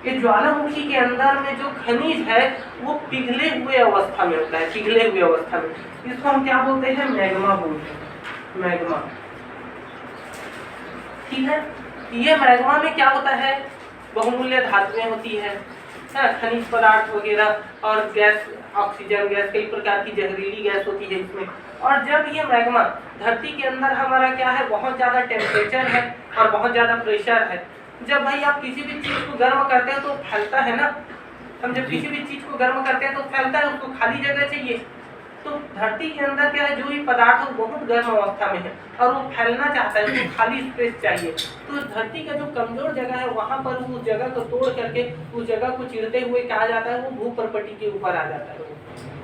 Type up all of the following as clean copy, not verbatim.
ये ज्वालामुखी के अंदर में जो खनिज है वो पिघले हुए अवस्था में होता है, पिघले हुए अवस्था में। इसको हम क्या बोलते हैं? मैग्मा बोलते हैं, मैग्मा। ठीक है, ये मैग्मा में क्या होता है? बहुमूल्य धातुएं होती है, खनिज पदार्थ वगैरह और गैस, ऑक्सीजन गैस, कई प्रकार की जहरीली गैस होती है इसमें। और जब ये मैग्मा धरती के अंदर हमारा क्या है, बहुत ज़्यादा टेम्परेचर है और बहुत ज़्यादा प्रेशर है। जब भाई आप किसी भी चीज़ को गर्म करते हैं तो फैलता है ना, हम जब किसी भी चीज़ को गर्म करते हैं तो फैलता है, उसको खाली जगह चाहिए। तो धरती के अंदर क्या है, जो भी पदार्थ हो बहुत गर्म अवस्था में है और वो फैलना चाहता है, उसको खाली स्पेस चाहिए। तो धरती का जो कमजोर जगह है वहाँ पर उस जगह को तोड़ करके उस जगह को चिरते हुए कहा जाता है वो भूपर्पटी के ऊपर आ जाता है,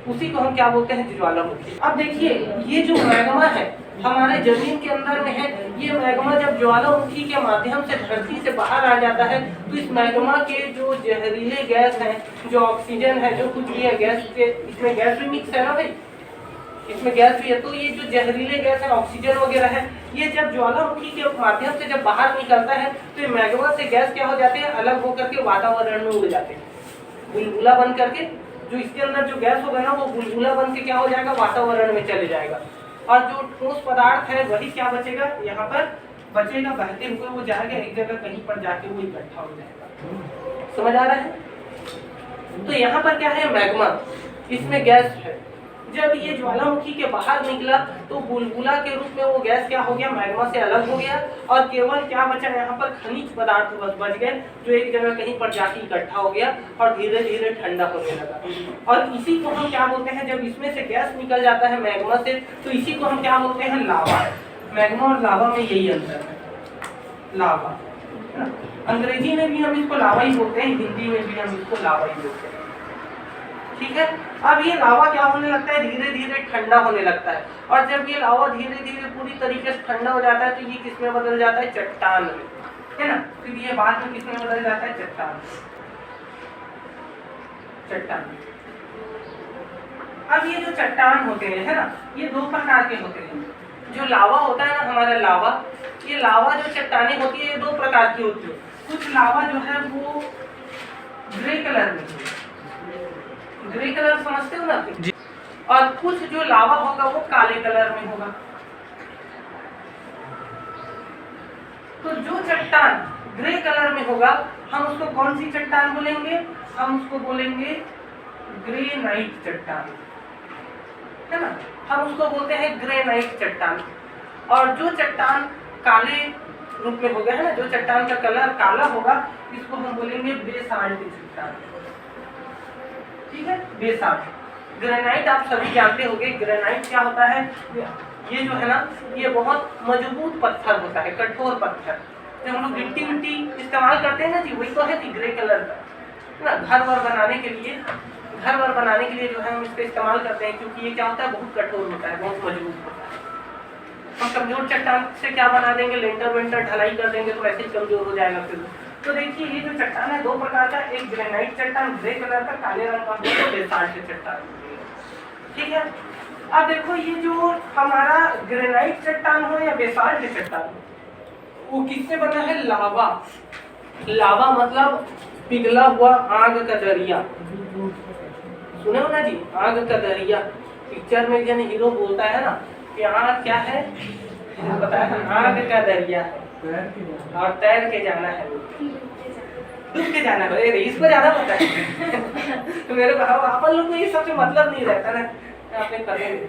उसी को हम क्या बोलते हैं? ज्वालामुखी। अब देखिए ये जो मैग्मा है हमारे जमीन के अंदर में है, ये मैग्मा जब ज्वालामुखी के माध्यम से धरती से बाहर आ जाता है तो इस मैग्मा के जो जहरीले गैस हैं, जो ऑक्सीजन है, जो कुछ भी है गैस के, इसमें गैस भी मिक्स है ना भाई, इसमें गैस भी है। तो ये जो जहरीले गैस है, ऑक्सीजन वगैरह है, ये जब ज्वालामुखी के माध्यम से जब बाहर निकलता है तो ये मैग्मा से गैस क्या हो जाते हैं? अलग होकर के वातावरण में उड़ जाते हैं, बुलबुला बन करके। जो इसके अंदर जो गैस होगा ना वो बुलबुला बन के क्या हो जाएगा? वातावरण में चले जाएगा। और जो ठोस पदार्थ है वही क्या बचेगा? यहाँ पर बचेगा, बहते हुए वो जाएगा एक जगह, कहीं पर जाके वो इकट्ठा हो जाएगा। समझ आ रहा है? तो यहाँ पर क्या है? मैग्मा, इसमें गैस है। जब ये ज्वालामुखी के बाहर निकला तो बुलबुला के रूप में वो गैस क्या हो गया? मैग्मा से अलग हो गया और केवल क्या बचा? यहाँ पर खनिज पदार्थ बच गए, जो एक जगह कहीं पर जाके इकट्ठा हो गया और धीरे धीरे ठंडा होने लगा। और इसी को हम क्या बोलते हैं? जब इसमें से गैस निकल जाता है मैग्मा से तो इसी को हम क्या बोलते हैं? लावा। मैग्मा और लावा में यही अंतर है, लावा। अंग्रेजी में भी हम इसको लावा ही बोलते हैं, हिंदी में भी हम इसको लावा ही बोलते हैं। ठीक है, अब ये लावा क्या होने लगता है? धीरे धीरे ठंडा होने लगता है। और जब ये लावा धीरे धीरे पूरी तरीके से ठंडा हो जाता है तो ये किसमें बदल जाता है? चट्टान में, है ना। फिर ये बाद में किसमें बदल जाता है? चट्टान, चट्टान। अब ये जो चट्टान होते हैं, है ना, ये दो प्रकार के होते हैं। जो लावा होता है ना हमारा लावा, ये लावा जो चट्टानें होती है ये दो प्रकार की होती है। कुछ लावा जो है वो ग्रे कलर में, ग्रे कलर समझते हो ना जी। और कुछ जो लावा होगा वो काले कलर में होगा। तो जो चट्टान ग्रे कलर में होगा हम उसको कौन सी चट्टान बोलेंगे? हम उसको बोलेंगे ग्रेनाइट चट्टान, है ना। हम उसको बोलते हैं ग्रेनाइट चट्टान। और जो चट्टान काले रूप में होगा, है ना, जो चट्टान का कलर काला होगा इसको हम बोलेंगे बेसाल्ट चट्टान। ठीक है, बेसाल्ट। ग्रेनाइट आप सभी जानते होंगे, ग्रेनाइट क्या होता है? ये जो है ना ये बहुत मजबूत पत्थर होता है, कठोर पत्थर। जब हम लोग गिट्टी मिट्टी इस्तेमाल करते हैं ना जी, वही तो है जी ग्रे कलर का, है ना। घर वर बनाने के लिए, घर वर बनाने के लिए जो है हम इसका इस्तेमाल करते हैं, क्योंकि ये क्या होता है? बहुत कठोर होता है, बहुत मजबूत होता है। हम कमजोर चट्टान से क्या बना देंगे? लेंटर वेंटर ढलाई कर देंगे तो ऐसे ही कमजोर हो जाएगा फिर। तो देखिए ये जो चट्टान है दो प्रकार का, एक ग्रेनाइट चट्टान ग्रे कलर का काले रंग का, तो बेसाल्ट चट्टान। ठीक है, अब देखो ये जो हमारा ग्रेनाइट चट्टान हो या बेसाल्ट चट्टान हो, वो किससे बना है? लावा। लावा मतलब पिघला हुआ आग का दरिया। सुने हो ना जी, आग का दरिया। पिक्चर में जन हीरो बोलता है ना कि आग क्या है, बताया ना, आग का दरिया है और तैर के जाना है, डूब के जाना है। इसको ज्यादा पता है तो मेरे को अपन लोग को ये सबसे मतलब नहीं रहता ना, आपने करेंगे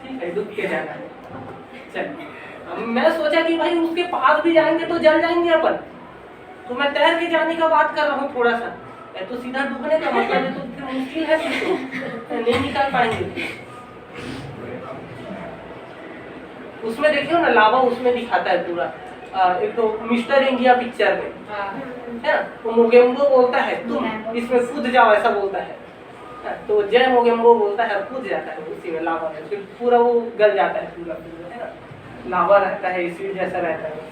ठीक है, डूब के जाना है। चल मैं सोचा कि भाई उसके पास भी जाएंगे तो जल जाएंगे अपन, तो मैं तैर के जाने का बात कर रहा हूँ थोड़ा सा। तो सीधा डूबने का मतलब है तो मुश्किल है, तो नहीं निकाल पाएंगे। उसमें देखियो ना लावा उसमें दिखाता है पूरा। एक तो मिस्टर इंडिया पिक्चर में है ना, तो मोगेम्बो बोलता है तुम इसमें कूद जाओ, ऐसा बोलता है। तो जय मोगेम्बो बोलता है, कूद जाता है उसी में लावा में, फिर पूरा वो गल जाता है पूरा, है ना, लावा रहता है एसिड जैसा रहता है।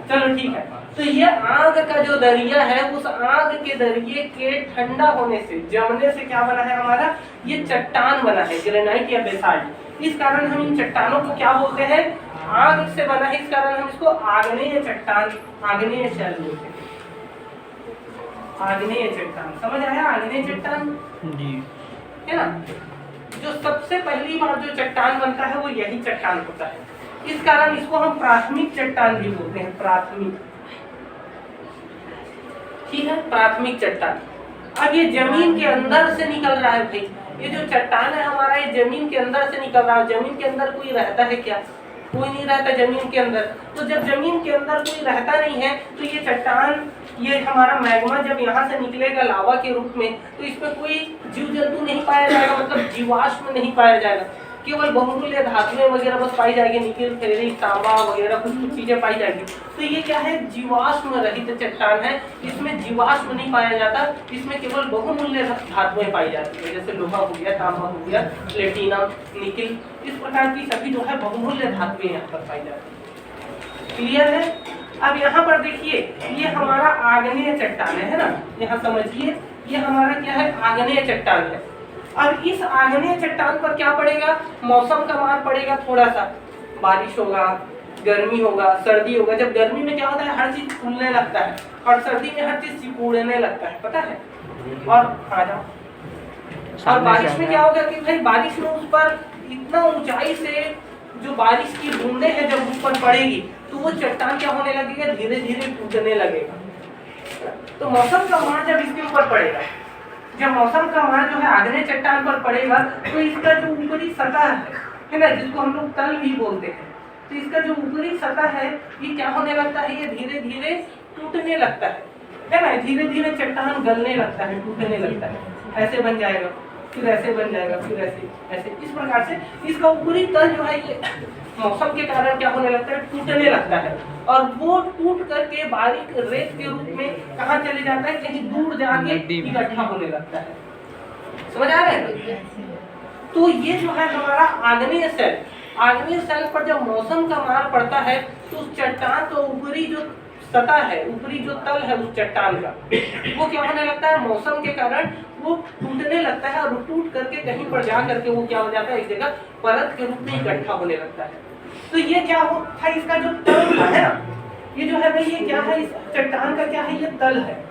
चलो ठीक है, तो ये आग का जो दरिया है, उस आग के दरिये के ठंडा होने से, जमने से क्या बना है हमारा? ये चट्टान बना है, ग्रेनाइट या बेसाल्ट। इस कारण हम इन चट्टानों को क्या बोलते हैं? आग से बना है, इस कारण हम इसको आग्नेय चट्टान, आग्नेय शैल बोलते हैं। आग्नेय चट्टान, समझ आया? आग्नेय चट्टान जी। है ना। जो सबसे पहली बार जो चट्टान बनता है वो यही चट्टान होता है, इस कारण इसको हम प्राथमिक चट्टान भी बोलते हैं, प्राथमिक। ठीक है, प्राथमिक चट्टान। अब ये जमीन के अंदर से निकल रहा है भाई, ये जो चट्टान है हमारा, ये जमीन के अंदर से निकल रहा है। जमीन के अंदर कोई रहता है क्या? कोई नहीं रहता जमीन के अंदर। तो जब जमीन के अंदर कोई रहता नहीं है तो ये चट्टान, ये हमारा मैग्मा जब यहाँ से निकलेगा लावा के रूप में, तो इसमें कोई जीव जंतु नहीं पाया जाएगा, मतलब जीवाश्म नहीं पाया जाएगा, केवल बहुमूल्य धातुएं वगैरह बस पाई जाएगी, निकेल, फेरिक, तांबा वगैरह कुछ कुछ चीजें पाई जाएगी। तो ये क्या है? जीवाश्म रहित चट्टान है, इसमें जीवाश्म नहीं पाया जाता, इसमें केवल बहुमूल्य धातुएं पाई जाती है, जैसे लोहा हो गया, तांबा हो गया, प्लेटिनम, निकिल, इस प्रकार की सभी जो है बहुमूल्य धातुएं यहाँ पर पाई जाती है। क्लियर है? अब यहाँ पर देखिए, ये हमारा आग्नेय चट्टान है ना, यहाँ समझिए, ये हमारा क्या है? आग्नेय चट्टान है। अब इस आग्नेय चट्टान पर क्या पड़ेगा? मौसम का मार पड़ेगा, थोड़ा सा बारिश होगा, गर्मी होगा, सर्दी होगा। जब गर्मी में क्या होता है? हर चीज फूलने लगता है, और सर्दी में हर चीज सिकुड़ने लगता है, पता है? और आ जाओ। और बारिश में क्या होगा कि भाई बारिश में उस पर इतना ऊंचाई से जो बारिश की बूंदें हैं जब उस पर पड़ेगी तो वो चट्टान क्या होने लगेगा? धीरे धीरे टूटने लगेगा। तो मौसम का मार जब इसके ऊपर पड़ेगा, जब मौसम का मार जो है आग्नेय चट्टान पर पड़ेगा, तो इसका जो ऊपरी सतह है ना, जिसको हम लोग तल भी बोलते हैं, तो इसका जो ऊपरी सतह है ये क्या होने लगता है? ये धीरे धीरे टूटने लगता है ना, धीरे धीरे चट्टान गलने लगता है, टूटने लगता है, ऐसे बन जाएगा, फिर ऐसे बन जाएगा, फिर ऐसे ऐसे, इस प्रकार से इसका ऊपरी तल जो है ये मौसम के कारण क्या होने लगता है? टूटने लगता है, और वो टूट करके बारीक रेत के रूप में कहाँ चले जाता है? कहीं दूर जाके इकट्ठा होने लगता है। समझ आ रहा है? तो ये जो है हमारा आग्नेय सेल, आग्नेय सेल पर जब मौसम का मार पड़ता है तो उस चट्टान का ऊपरी जो सतह है, ऊपरी जो तल है उस चट्टान का, वो क्या होने लगता है? मौसम के कारण वो टूटने लगता है, और टूट करके कहीं पर जा करके वो क्या हो जाता है? एक जगह परत के रूप में इकट्ठा होने लगता है। तो ये क्या होता है? इसका जो तल है ना, ये जो है भाई, ये क्या है? इस चट्टान का क्या है? ये तल है,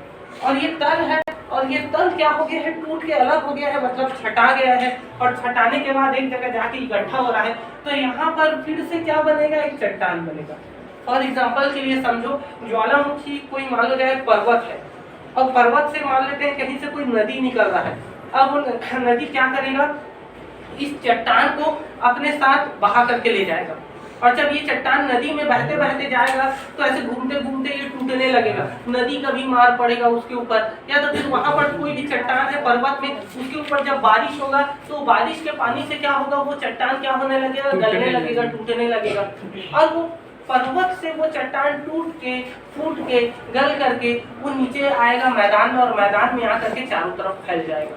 और ये तल है, और ये तल क्या हो गया है? टूट के अलग हो गया है, मतलब छटा गया है, और छटाने के बाद एक जगह जाके इकट्ठा हो रहा है। तो यहाँ पर फिर से क्या बनेगा? एक चट्टान बनेगा। और एग्जाम्पल के लिए समझो, ज्वालामुखी कोई मान लो जाए पर्वत है, और पर्वत से मान लेते हैं कहीं से कोई नदी निकल रहा है। अब वो नदी क्या करेगा? इस चट्टान को अपने साथ बहा करके ले जाएगा, और जब ये चट्टान नदी में बहते बहते जाएगा तो ऐसे घूमते घूमते ये टूटने लगेगा, नदी का भी मार पड़ेगा उसके ऊपर, या तो फिर वहां पर कोई भी चट्टान है पर्वत में, उसके ऊपर जब बारिश होगा तो बारिश के पानी से क्या होगा? वो चट्टान क्या होने लगेगा? गलने लगेगा, टूटने लगेगा, और वो पर्वत से वो चट्टान टूट के, फूट के, गल करके वो नीचे आएगा मैदान में, और मैदान में आकर के चारों तरफ फैल जाएगा।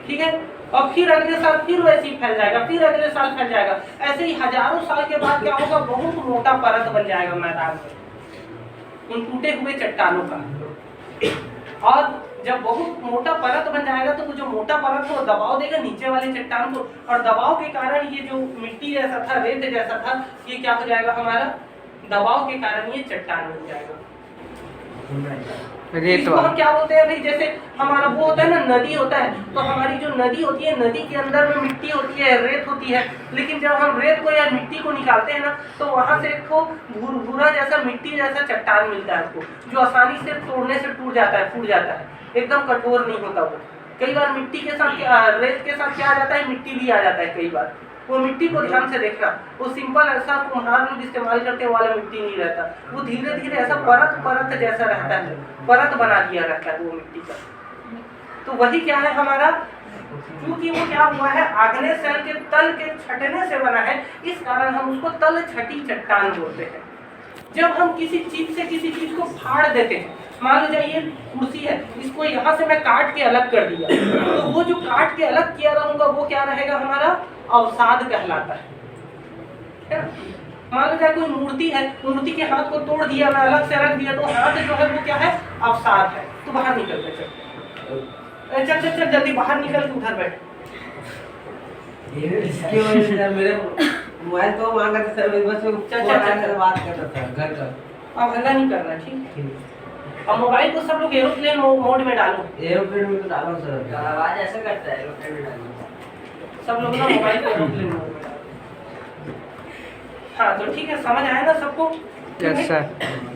ठीक है, और फिर अगले साल फिर वैसे ही फैल जाएगा, फिर अगले साल फैल जाएगा, ऐसे ही हजारों साल के बाद क्या होगा? बहुत मोटा परत बन जाएगा मैदान में उन टूटे हुए चट्टानों का। और जब बहुत मोटा परत बन जाएगा तो वो जो मोटा परत वो दबाव देगा नीचे वाले चट्टान को, और दबाव के कारण ये जो मिट्टी जैसा था, रेत जैसा था, ये क्या हो जाएगा? हमारा दबाव के कारण ये चट्टान बन जाएगा। इसको हम क्या बोलते हैं भाई? जैसे हमारा वो होता है ना, नदी होता है, तो हमारी जो नदी होती है, नदी के अंदर में मिट्टी होती है, रेत होती है, लेकिन जब हम रेत को या मिट्टी को निकालते हैं ना, तो वहां से एक भूरा जैसा मिट्टी जैसा चट्टान मिलता है आपको, जो आसानी से तोड़ने से टूट जाता है, फूट जाता है, एकदम कठोर नहीं होता वो। कई बार मिट्टी के साथ रेत के साथ क्या आ जाता है? मिट्टी भी आ जाता है कई बार। वो मिट्टी को ध्यान से देखना, वो सिंपल ऐसा कुम्हार लोग इस्तेमाल करते हैं वाला मिट्टी नहीं रहता, वो धीरे धीरे ऐसा परत परत जैसा रहता है, परत बना दिया रहता है वो मिट्टी का। तो वही क्या है हमारा? क्योंकि वो क्या हुआ है? आग्नेय सेल के तल के छटने से बना है, इस कारण हम उसको तल छटी चट्टान बोलते हैं। जब हम किसी चीज से किसी चीज को फाड़ देते हैं, मान लो ये कुर्सी है, इसको यहाँ से मैं काट के अलग कर दिया, तो वो जो काट के अलग किया रहूंगा वो क्या रहेगा? हमारा अवसाद कहलाता है। मान लो जाए कोई मूर्ति है, मूर्ति के हाथ को तोड़ दिया, मैं अलग से रख दिया, तो हाथ जो है वो क्या है? अवसाद है। तो बाहर निकल के चल चल चल चल जल्दी बाहर निकल के उधर बैठ। इसकी वजह से मेरे मोबाइल तो मांगा था सर, बस बात करता था घर का। अब हल्ला नहीं करना, ठीक है? अब मोबाइल को सब लोग एरोप्लेन मोड में डालो, एरोप्लेन में तो डालो सर, आवाज ऐसा करता है एरोप्लेन में डालो, सब लोग ना मोबाइल को एरोप्लेन मोड में डालो। हाँ तो ठीक है, समझ आया ना सबको? Yes sir.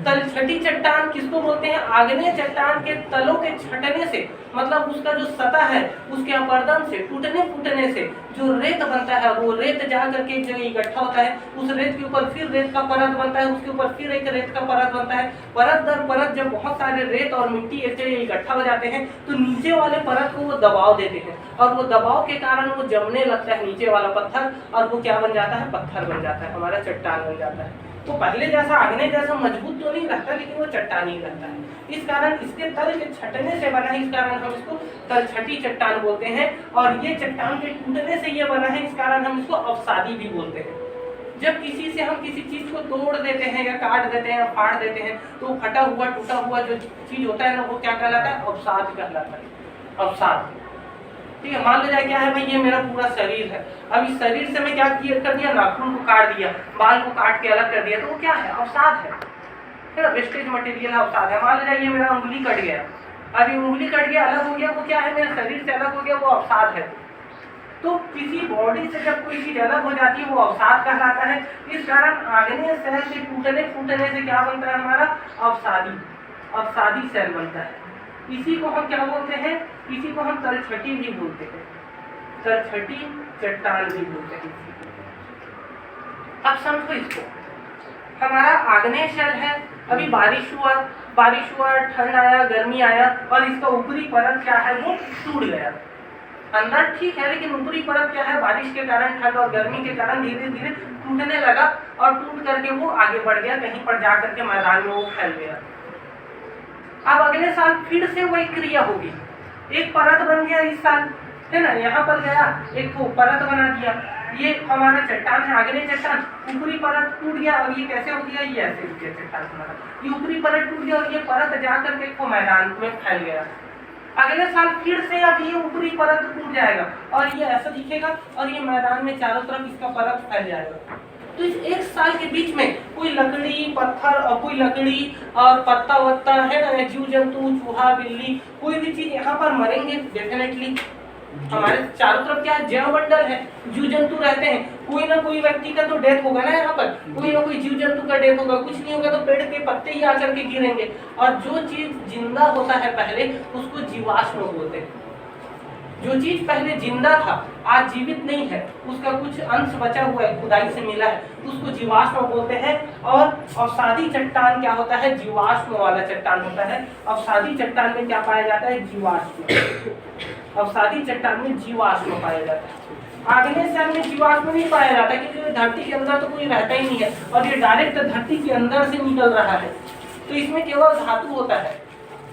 तलछटी चट्टान किसको बोलते हैं? आग्नेय चट्टान के तलों के छटने से, मतलब उसका जो सतह है उसके अपरदन से, टूटने फूटने से जो रेत बनता है, वो रेत जा करके जो इकट्ठा होता है, उस रेत के ऊपर फिर रेत का परत बनता है, उसके ऊपर फिर एक रेत का परत बनता है। परत दर परत जब बहुत सारे रेत और मिट्टी एक जगह इकट्ठा हो जाते हैं तो नीचे वाले परत को वो दबाव देते हैं, और वो दबाव के कारण वो जमने लगता है नीचे वाला पत्थर, और वो क्या बन जाता है? पत्थर बन जाता है, हमारा चट्टान बन जाता है। तो पहले जैसा आग्नेय जैसा मजबूत तो नहीं रहता, लेकिन वो चट्टान ही रहता है। इस कारण इसके तल के छटने से बना है, इस कारण हम इसको तलछटी चट्टान बोलते हैं। और ये चट्टान के टूटने से ये बना है, इस कारण हम इसको अवसादी भी बोलते हैं। जब किसी से हम किसी चीज को तोड़ देते हैं या काट देते हैं या फाड़ देते हैं, तो फटा हुआ टूटा हुआ जो चीज होता है ना, वो क्या कहलाता है? अवसाद कहलाता है, अवसाद। ठीक है, मान लो जाए क्या है भाई, ये मेरा पूरा शरीर है, अब इस शरीर से मैं क्या कर दिया? नाखून को काट दिया, बाल को काट के अलग कर दिया, तो वो क्या है? अवसाद है ना, वेस्टेज मटेरियल है, अवसाद है। मान लो जाए ये मेरा उंगली कट गया, अब ये उंगली कट गया, अलग हो गया, वो क्या है? मेरे शरीर से अलग हो गया, वो अवसाद है। तो किसी बॉडी से जब कोई चीज अलग हो जाती है वो अवसाद कहलाता है। इस कारण आग्नेय सेल के टूटने फूटने से क्या बनता है? हमारा अवसादी सेल बनता है। इसी को हम क्या बोलते हैं? इसी को हम तलछटी भी बोलते हैं, तलछटी चट्टान भी बोलते हैं। अब समझो इसको, हमारा आग्नेय सेल है, अभी बारिश हुआ, ठंड आया, गर्मी आया, और इसका ऊपरी परत क्या है? वो टूट गया। अंदर ठीक है, लेकिन ऊपरी परत क्या है? बारिश के कारण, ठंड और गर्मी के कारण धीरे धीरे टूटने लगा, और टूट करके वो आगे बढ़ गया, कहीं पर जा करके मैदान में वो फैल गया। अब अगले साल फिर से वही क्रिया होगी, एक परत बन गया इस साल, है ना, यहाँ पर गया एक को परत बना दिया, ये हमारा चट्टान है, आग्नेय चट्टान, ऊपरी परत टूट गया, और ये कैसे हो गया? ये ऐसे हो गया चट्टान हमारा, ये ऊपरी परत टूट गया और ये परत जा करके को मैदान में फैल गया। अगले साल फिर से अब ये ऊपरी परत टूट जाएगा और ये ऐसा दिखेगा, और ये मैदान में चारों तरफ इसका परत फैल जाएगा। तो इस एक साल के बीच में कोई लकड़ी, पत्थर, और कोई लकड़ी और पत्ता वत्ता, है ना, जीव जंतु, चूहा, बिल्ली, कोई भी चीज यहाँ पर मरेंगे डेफिनेटली। हमारे चारों तरफ क्या है? जैव मंडल है, जीव जंतु रहते हैं, कोई ना कोई व्यक्ति का तो डेथ होगा ना, यहाँ पर कोई ना कोई जीव जंतु का डेथ होगा, कुछ नहीं होगा तो पेड़ के पत्ते ही आकर के गिरेंगे। और जो चीज जिंदा होता है पहले, उसको जीवाश्म बोलते हैं। जो चीज पहले जिंदा था, आज जीवित नहीं है, उसका कुछ अंश बचा हुआ है, खुदाई से मिला है, उसको जीवाश्म बोलते हैं। और अवसादी चट्टान क्या होता है? जीवाश्म वाला चट्टान होता है। अवसादी चट्टान में क्या पाया जाता है? जीवाश्म। अवसादी चट्टान में जीवाश्म पाया जाता है। आग्नेय सेल में जीवाश्म नहीं पाया जाता, क्योंकि धरती के अंदर तो कोई रहता ही नहीं है, और ये डायरेक्ट धरती के अंदर से निकल रहा है, तो इसमें केवल धातु होता है।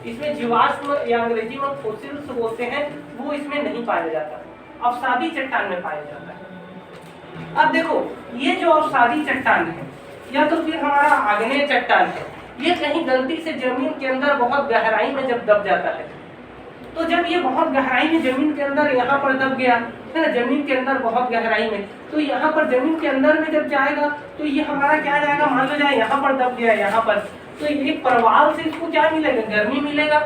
इसमें जीवाश्म या अंग्रेजी में फोसिल्स बोलते हैं, वो इसमें नहीं पाया जाता, अवसादी चट्टान में पाया जाता है। अब देखो, ये जो अवसादी चट्टान है या तो फिर हमारा आग्नेय चट्टान है, ये कहीं गलती से जमीन के अंदर बहुत गहराई में जब दब जाता है, तो जब ये बहुत गहराई में जमीन के अंदर यहाँ पर दब गया है ना, जमीन के अंदर बहुत गहराई में, तो यहाँ पर जमीन के अंदर में जब जाएगा तो ये हमारा क्या जाएगा? मान लो जाए यहाँ पर दब गया, यहाँ पर, तो ये परवाल से इसको क्या मिलेगा? गर्मी मिलेगा।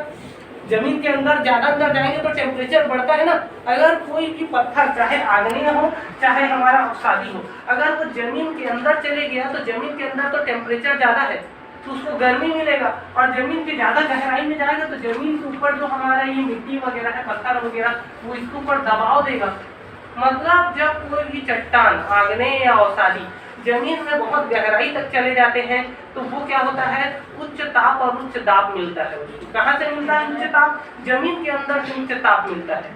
जमीन के अंदर ज्यादा अंदर जाएंगे तो टेम्परेचर बढ़ता है ना। अगर कोई भी पत्थर, चाहे आग्नेय हो चाहे हमारा अवसादी हो, अगर वो जमीन के अंदर चले गया तो जमीन के अंदर तो टेम्परेचर ज्यादा है, तो उसको गर्मी मिलेगा, और जमीन के ज्यादा गहराई में जाएगा तो जमीन के ऊपर जो हमारा ये मिट्टी वगैरह है, पत्थर वगैरह, वो इसके ऊपर दबाव देगा। मतलब जब कोई भी चट्टान, आग्नेय या अवसादी, जमीन में बहुत गहराई तक चले जाते हैं तो वो क्या होता है? उच्च ताप और उच्च दाब मिलता है। कहाँ से मिलता है उच्च ताप? जमीन के अंदर से उच्च ताप मिलता है।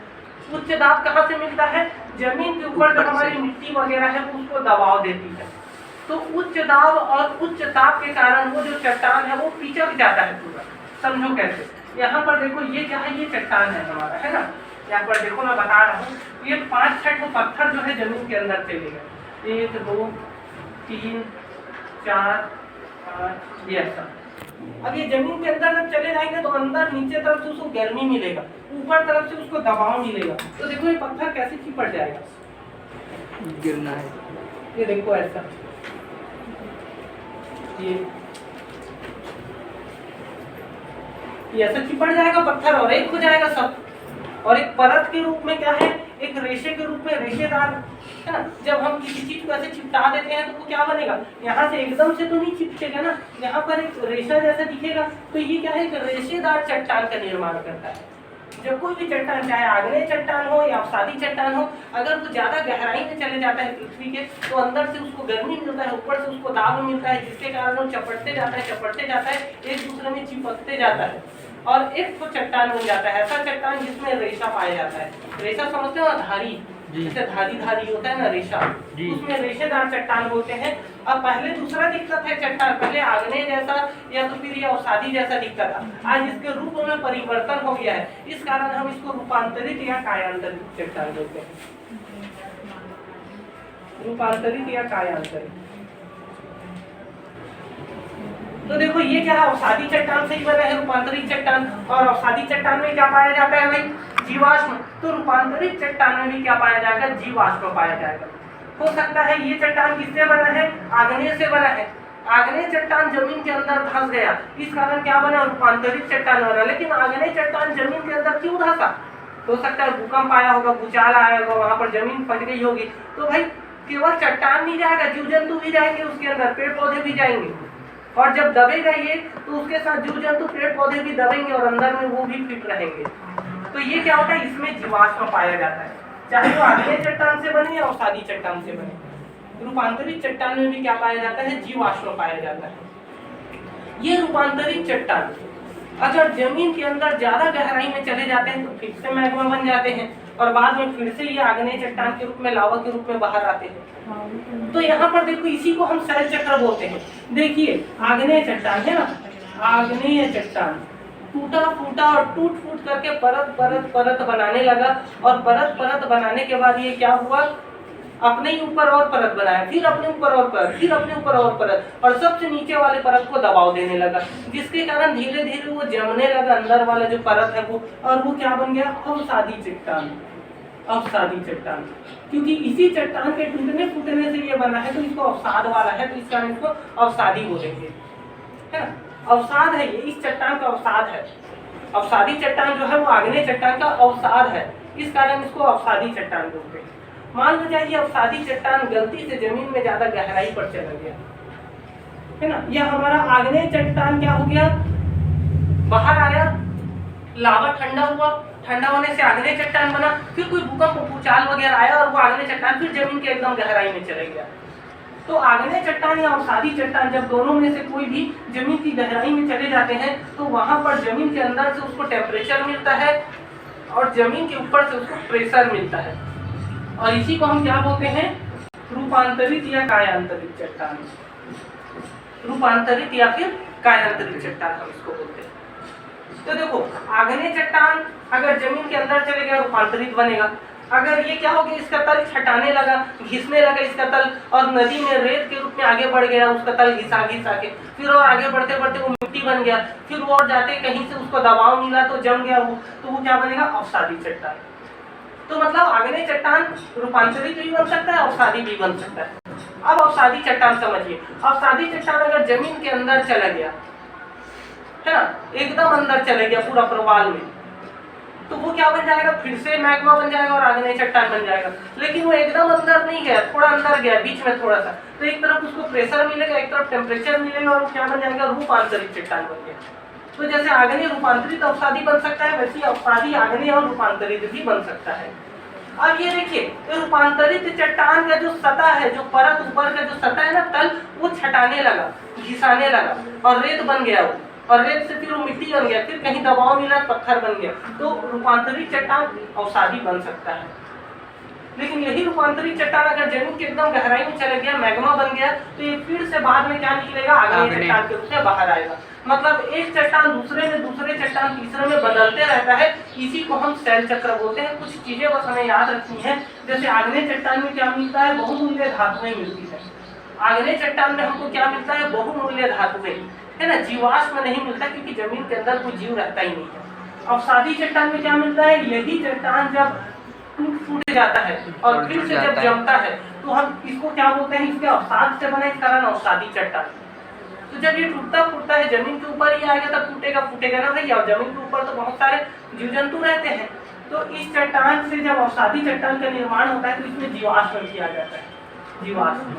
उच्च दाब कहाँ से मिलता है? जमीन के ऊपर जो हमारी मिट्टी वगैरह है उसको दबाव देती है। तो उच्च दाब और उच्च ताप के कारण वो जो चट्टान है वो पिचक जाता है पूरा। समझो कैसे? यहाँ पर देखो, ये क्या है? ये चट्टान है हमारा, है ना। यहाँ पर देखो, मैं बता रहा हूँ, ये 5-6 पत्थर जो है जमीन के अंदर चले गए, 1 2 3 4 5, ये ऐसा। अब ये जमीन के अंदर जब चले जाएंगे तो अंदर नीचे तरफ से उसको गर्मी मिलेगा, ऊपर तरफ से उसको दबाव मिलेगा। तो देखो ये पत्थर कैसे चिपट जाएगा, गिरना है। ये देखो ऐसा, ये ये ऐसा चिपट जाएगा पत्थर और एक हो जाएगा सब। और एक परत के रूप में क्या है, एक रेशे के रूप में रेशेदार, है ना। जब हम किसी चीज को ऐसे चिपटा देते हैं तो वो क्या बनेगा, यहाँ से एकदम से तो नहीं चिपकेगा ना, यहाँ पर एक रेशा जैसा दिखेगा। तो ये क्या है, एक रेशेदार चट्टान का निर्माण करता है। जब कोई भी चट्टान, चाहे आग्नेय चट्टान हो या अवसादी चट्टान हो, अगर वो ज्यादा गहराई में चले जाता है पृथ्वी के, तो अंदर से उसको गर्मी मिलता है, ऊपर से उसको दाब मिलता है, जिसके कारण वो चपटते जाता है, एक दूसरे में चिपकते जाता है और एक तो चट्टान बन जाता है। ऐसा चट्टान जिसमें रेशा पाया जाता है। रेशा समझते हो ना, धारी, जैसे धारी होता है ना रेशा, उसमें रेशेदार चट्टान बोलते हैं। अब पहले दूसरा दिक्कत है चट्टान, पहले आग्नेय जैसा या तो फिर ये अवसादी जैसा दिखता था, आज इसके रूप में परिवर्तन हो गया है। इस कारण हम इसको रूपांतरित या कायांतरित चट्टान बोलते हैं। रूपांतरित या कायांतरित। तो देखो ये क्या है, अवसादी चट्टान से ही बना है रूपांतरित चट्टान। और अवसादी चट्टान में क्या पाया जाता है भाई, जीवाश्म। तो रूपांतरित चट्टान में भी क्या पाया जाएगा, जीवाश्म पाया जाएगा। हो सकता है ये चट्टान किससे बना है, आग्नेय से बना है। आग्नेय चट्टान जमीन के अंदर धंस गया, इस कारण क्या बना, रूपांतरित चट्टान बना। लेकिन आग्नेय चट्टान जमीन के अंदर क्यों धंसा, हो सकता है भूकंप आया होगा, भूचाल आया होगा, वहां पर जमीन फट गई होगी। तो भाई केवल चट्टान नहीं जाएगा, जीव जंतु भी जाएंगे उसके अंदर, पेड़ पौधे भी जाएंगे। और जब दबेगा ये तो उसके साथ जीव जंतु पेड़ पौधे भी दबेंगे और अंदर में वो भी फिट रहेंगे। तो ये क्या होता है, इसमें जीवाश्म पाया जाता है, चाहे वो आग्नेय चट्टान से बने या अवसादी चट्टान से बने। रूपांतरित चट्टान में भी क्या पाया जाता है, जीवाश्म पाया जाता है। ये रूपांतरित चट्टान अगर जमीन के अंदर ज्यादा गहराई में चले जाते हैं तो फिर से मैग्मा बन जाते हैं और बाद में फिर से ये आग्नेय चट्टान के रूप में, लावा के रूप में बाहर आते हैं। तो यहाँ पर देखो, इसी को हम शैल चक्र बोलते हैं। देखिए आग्नेय चट्टान है ना, आग्नेय चट्टान टूटा फूटा और टूट फूट करके परत परत परत बनाने लगा। और परत परत बनाने के बाद ये क्या हुआ, अपने ही ऊपर और परत बनाया, फिर अपने ऊपर और परत, फिर अपने ऊपर और परत, और सबसे नीचे वाले परत को दबाव देने लगा, जिसके कारण धीरे धीरे वो जमने लगा अंदर वाला जो परत है वो, और वो क्या बन गया, अवसादी चट्टान। अवसादी चट्टान, क्योंकि इसी चट्टान के टूटने फूटने से ये बना है, तो इसको अवसाद वाला है, तो इस कारण इसको अवसादी बोलेंगे, है ना। अवसाद है ये, इस चट्टान का अवसाद है। अवसादी चट्टान जो है वो आग्नेय चट्टान का अवसाद है, इस कारण इसको अवसादी चट्टान बोलते हैं। मान लो जाए ये अवसादी चट्टान गलती से जमीन में ज्यादा गहराई पर चला गया, है ना, यह हमारा आग्नेय चट्टान क्या हो गया, बाहर आया, लावा ठंडा हुआ, ठंडा होने से आग्नेय चट्टान बना, फिर कोई भूकंप भूचाल वगैरह आया और वो आग्नेय चट्टान फिर जमीन के एकदम गहराई में चले गया। तो आग्नेय चट्टान या अवसादी चट्टान जब दोनों में से कोई भी जमीन की गहराई में चले जाते हैं तो वहां पर जमीन के अंदर से उसको टेम्परेचर मिलता है और जमीन के ऊपर से उसको प्रेशर मिलता है, और इसी को हम क्या बोलते हैं, रूपांतरित या कायांतरित चट्टान। रूपांतरित या फिर कायांतरित चट्टान हम इसको बोलते हैं। तो देखो आग्नेय चट्टान अगर जमीन के अंदर चले गया रूपांतरित बनेगा। अगर ये क्या हो गया, इसका तल हटाने लगा, घिसने लगा इसका तल, और नदी में रेत के रूप में आगे बढ़ गया, उसका तल घिसा घिसा के, फिर और आगे बढ़ते बढ़ते वो मिट्टी बन गया, फिर वो और जाते कहीं से उसको दबाव मिला तो जम गया वो, तो वो क्या बनेगा, अवसादी चट्टान। तो मतलब आग्नेय चट्टान रूपांतरित भी बन सकता है, अवसादी भी बन सकता है। अब अवसादी चट्टान समझिए, अवसादी चट्टान अगर जमीन के अंदर चला गया, है ना, एकदम अंदर चले गया पूरा प्रवाल में, तो वो क्या बन जाएगा, फिर से मैग्मा बन जाएगा और आग्नेय चट्टान बन जाएगा। लेकिन वो एकदम अंदर नहीं गया, थोड़ा अंदर गया, बीच में थोड़ा सा, तो एक तरफ उसको प्रेशर मिलेगा, एक तरफ टेम्परेचर मिलेगा, और वो क्या बन जाएगा, रूपांतरित चट्टान बन गया। तो जैसे आग्नेय रूपांतरित अवसादी बन सकता है, वैसे अवसादी आग्नेय और रूपांतरित भी बन सकता है। अब ये देखिए, रूपांतरित चट्टान का जो सतह है, जो परत ऊपर का जो सतह है ना, तल, वो छटाने लगा, घिसाने लगा और रेत बन गया वो, और रेत से फिर वो मिट्टी बन गया, फिर कहीं दबाव मिला पत्थर बन गया, तो रूपांतरित चट्टान अवसादी बन सकता है। लेकिन यही रूपांतरित चट्टान अगर जमीन के एकदम गहराई में चले गया, मैग्मा बन गया, तो ये फिर से बाद में क्या निकलेगा, आग्नेय चट्टान के रूप में बाहर आएगा। मतलब एक चट्टान दूसरे में, दूसरे चट्टान तीसरे में बदलते रहता है, इसी को हम शैल चक्र बोलते हैं। कुछ चीजें बस हमें याद रखनी है, जैसे आग्नेय चट्टान में क्या मिलता है, बहुमूल्य धातुएं मिलती है। आग्नेय चट्टान में हमको क्या मिलता है, बहुमूल्य धातुएं, है ना, जीवाश्म नहीं मिलता, क्योंकि जमीन के अंदर कोई जीव रहता ही नहीं है। अवसादी चट्टान में क्या मिलता है, यही चट्टान जब टूट फूट जाता है और फिर से जब जमता है तो हम इसको क्या बोलते हैं, इसके अवसाद से बने, इस कारण अवसादी चट्टान। तो जब ये टूटता फूटता है जमीन के ऊपर ही आएगा तब टूटेगा फूटेगा ना भैया, और जमीन के ऊपर तो बहुत सारे जीव जंतु रहते हैं। तो इस चट्टान से जब अवसादी चट्टान का निर्माण होता है तो इसमें जीवाश्म किया जाता है, जीवाश्म।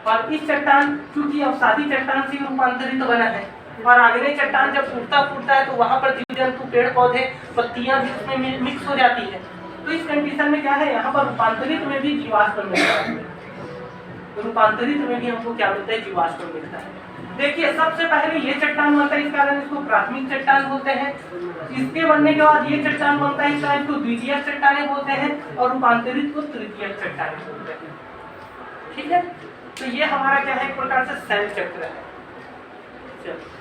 और इस चट्टान क्योंकि अवसादी चट्टान से रूपांतरित बना है, और आग्नेय चट्टान जब टूटता फूटता है तो वहां पर जीव जंतु पेड़ पौधे पत्तियां भी उसमें मिक्स हो जाती है। तो इस कंडीशन में क्या है, यहाँ पर रूपांतरित में भी जीवाश्म मिलता है, रूपांतरित में भी हमको क्या मिलता है, जीवाश्म मिलता है। देखिए सबसे पहले ये चट्टान बनता है, इस कारण इसको प्राथमिक चट्टान बोलते हैं। इसके बनने के बाद ये चट्टान बनता है, इस कारण इसको द्वितीयक चट्टानें बोलते हैं, और रूपांतरित को तृतीयक चट्टानें बोलते हैं। ठीक है, तो ये हमारा क्या है, एक प्रकार से सेल चक्र है। चलो